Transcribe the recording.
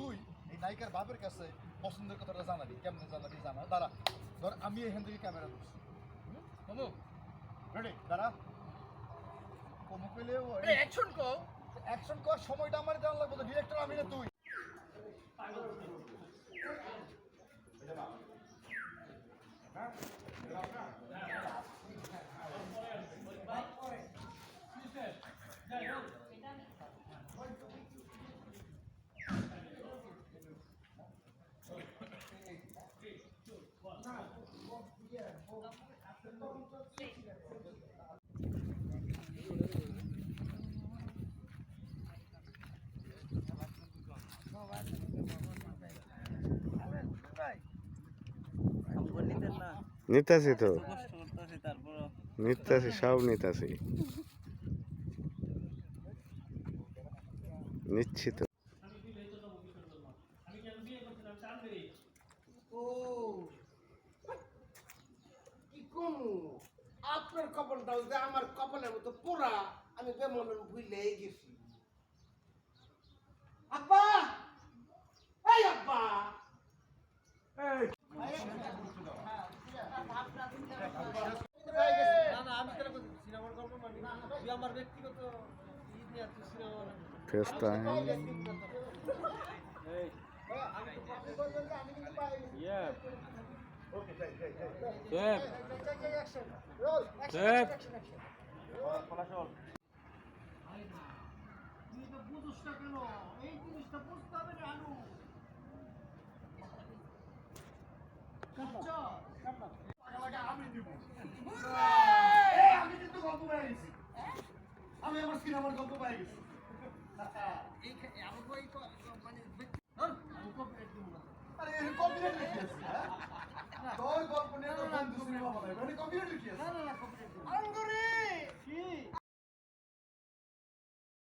তুই এই নায়িকার বাপের কাছে পছন্দের কথাটা জানাবি, কেমনে জানাবি জানা। দাঁড়া, ধর আমি এখান থেকে ক্যামেরা ধরছি। কমু রেডি, দাঁড়া। কমু পেলে অ্যাকশন কর। অ্যাকশন কর, সময়টা আমার দেওয়া লাগবে তো, ডিরেক্টর আমি না তুই। নিতাছি তো, নিতাছি, সব নিতাছি, নিচ্ছি তো। আপনার কপালটাও যে আমার কপালের মতো পোড়া, আমি বেমনের ভুলেই গেছি। আব্বা, এই আব্বা, ফেস টাইম। এই জিনিসটা বুঝতে হবে না আলু। আমি দিব, আমি কিন্তু গল্প পেয়ে গেছি, আমি আমার সিনেমার গল্প পেয়ে গেছি। আরে কপিরাইট লিখে আছে, তোর গল্প নিয়ে তোর বন্ধু সিনেমা বানায়, মানে কপিরাইট লিখে আছে।